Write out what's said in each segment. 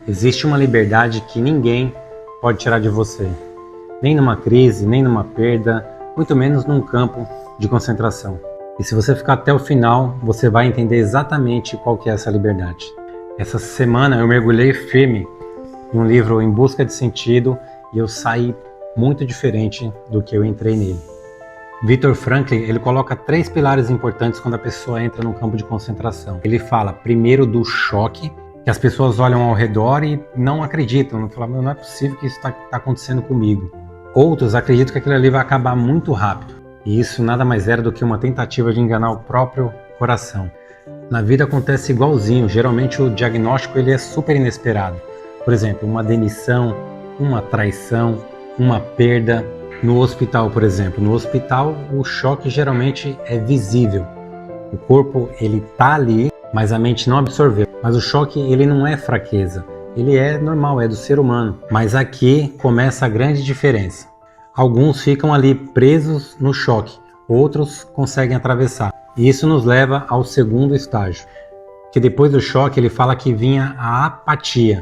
Existe uma liberdade que ninguém pode tirar de você, nem numa crise, nem numa perda, muito menos num campo de concentração. E se você ficar até o final, você vai entender exatamente qual que é essa liberdade. Essa semana eu mergulhei firme em um livro Em Busca de Sentido e eu saí muito diferente do que eu entrei nele. Viktor Frankl, ele coloca 3 pilares importantes quando a pessoa entra num campo de concentração. Ele fala primeiro do choque, que as pessoas olham ao redor e não acreditam, não falam, não é possível que isso está acontecendo comigo. Outros acreditam que aquilo ali vai acabar muito rápido. E isso nada mais era do que uma tentativa de enganar o próprio coração. Na vida acontece igualzinho, geralmente o diagnóstico ele é super inesperado. Por exemplo, uma demissão, uma traição, uma perda. No hospital, por exemplo, no hospital o choque geralmente é visível. O corpo ele tá ali, mas a mente não absorveu. Mas o choque ele não é fraqueza, ele é normal, é do ser humano. Mas aqui começa a grande diferença. Alguns ficam ali presos no choque, outros conseguem atravessar. E isso nos leva ao segundo estágio, que depois do choque ele fala que vinha a apatia.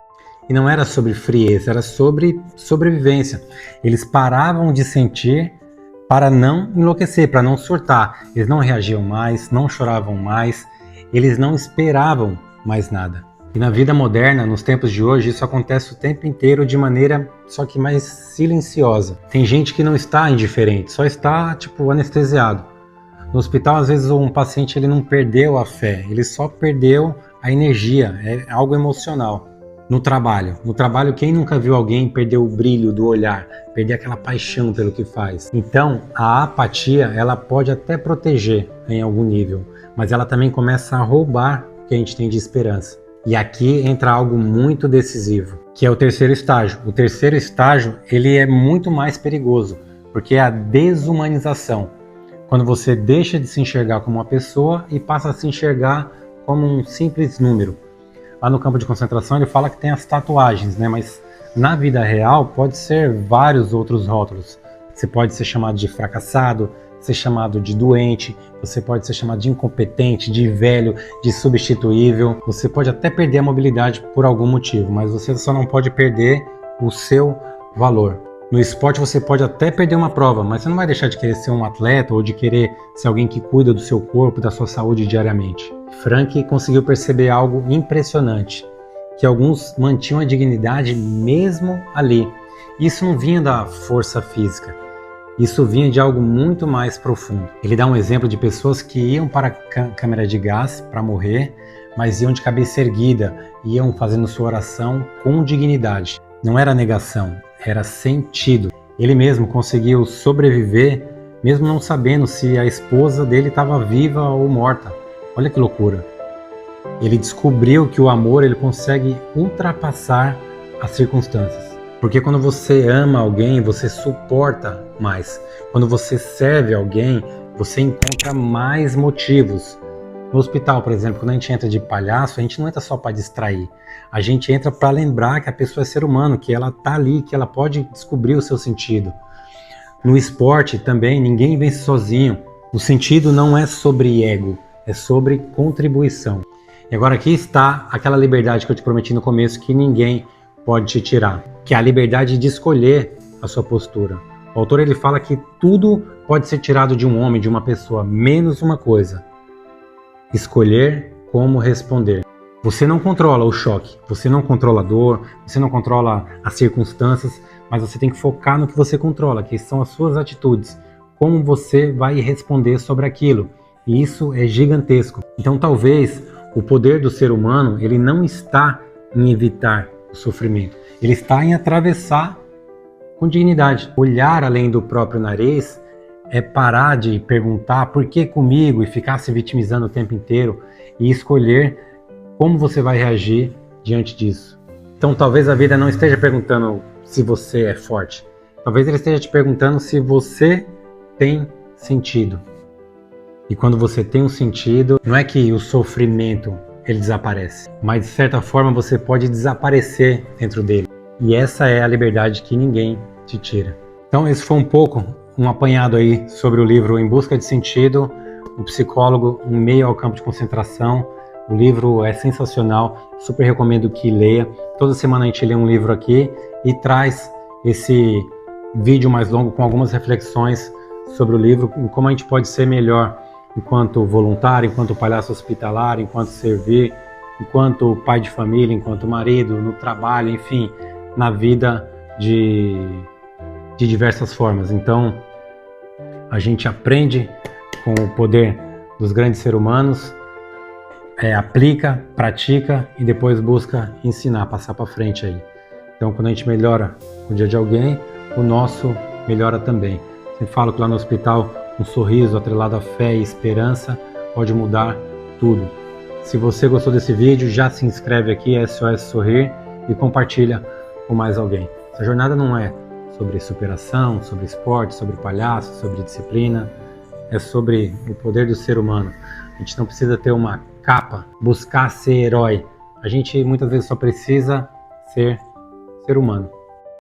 E não era sobre frieza, era sobre sobrevivência. Eles paravam de sentir para não enlouquecer, para não surtar. Eles não reagiam mais, não choravam mais, eles não esperavam mais nada. E na vida moderna, nos tempos de hoje, isso acontece o tempo inteiro de maneira só que mais silenciosa. Tem gente que não está indiferente, só está anestesiado. No hospital, às vezes, um paciente ele não perdeu a fé, ele só perdeu a energia, é algo emocional. No trabalho, quem nunca viu alguém perder o brilho do olhar, perder aquela paixão pelo que faz? Então, a apatia, ela pode até proteger em algum nível, mas ela também começa a roubar o que a gente tem de esperança. E aqui entra algo muito decisivo, que é o terceiro estágio. O terceiro estágio, ele é muito mais perigoso, porque é a desumanização. Quando você deixa de se enxergar como uma pessoa e passa a se enxergar como um simples número. Lá no campo de concentração ele fala que tem as tatuagens, né? Mas na vida real pode ser vários outros rótulos. Você pode ser chamado de fracassado, ser chamado de doente, você pode ser chamado de incompetente, de velho, de substituível. Você pode até perder a mobilidade por algum motivo, mas você só não pode perder o seu valor. No esporte você pode até perder uma prova, mas você não vai deixar de querer ser um atleta ou de querer ser alguém que cuida do seu corpo, da sua saúde diariamente. Frankl conseguiu perceber algo impressionante, que alguns mantinham a dignidade mesmo ali. Isso não vinha da força física, isso vinha de algo muito mais profundo. Ele dá um exemplo de pessoas que iam para a câmara de gás para morrer, mas iam de cabeça erguida, iam fazendo sua oração com dignidade. Não era negação, era sentido. Ele mesmo conseguiu sobreviver, mesmo não sabendo se a esposa dele estava viva ou morta. Olha que loucura. Ele descobriu que o amor ele consegue ultrapassar as circunstâncias. Porque quando você ama alguém, você suporta mais. Quando você serve alguém, você encontra mais motivos. No hospital, por exemplo, quando a gente entra de palhaço, a gente não entra só para distrair. A gente entra para lembrar que a pessoa é ser humano, que ela está ali, que ela pode descobrir o seu sentido. No esporte também, ninguém vence sozinho. O sentido não é sobre ego. É sobre contribuição. E agora aqui está aquela liberdade que eu te prometi no começo que ninguém pode te tirar, que é a liberdade de escolher a sua postura. O autor ele fala que tudo pode ser tirado de um homem, de uma pessoa, menos uma coisa: escolher como responder. Você não controla o choque, você não controla a dor, você não controla as circunstâncias, mas você tem que focar no que você controla, que são as suas atitudes, como você vai responder sobre aquilo. E isso é gigantesco. Então talvez o poder do ser humano ele não está em evitar o sofrimento. Ele está em atravessar com dignidade. Olhar além do próprio nariz é parar de perguntar por que comigo e ficar se vitimizando o tempo inteiro e escolher como você vai reagir diante disso. Então talvez a vida não esteja perguntando se você é forte. Talvez ele esteja te perguntando se você tem sentido. E quando você tem um sentido, não é que o sofrimento ele desaparece, mas de certa forma você pode desaparecer dentro dele. E essa é a liberdade que ninguém te tira. Então esse foi um pouco um apanhado aí sobre o livro Em Busca de Sentido, um psicólogo em meio ao campo de concentração, O livro é sensacional, super recomendo que leia. Toda semana a gente lê um livro aqui e traz esse vídeo mais longo com algumas reflexões sobre o livro, como a gente pode ser melhor enquanto voluntário, enquanto palhaço hospitalar, enquanto servir, enquanto pai de família, enquanto marido, no trabalho, enfim, na vida de diversas formas. Então, a gente aprende com o poder dos grandes seres humanos, aplica, pratica e depois busca ensinar, passar para frente aí. Então, quando a gente melhora o dia de alguém, o nosso melhora também. Sempre falo que lá no hospital, um sorriso atrelado à fé e esperança pode mudar tudo. Se você gostou desse vídeo, já se inscreve aqui, SOS Sorrir, e compartilha com mais alguém. Essa jornada não é sobre superação, sobre esporte, sobre palhaço, sobre disciplina. É sobre o poder do ser humano. A gente não precisa ter uma capa, buscar ser herói. A gente muitas vezes só precisa ser humano.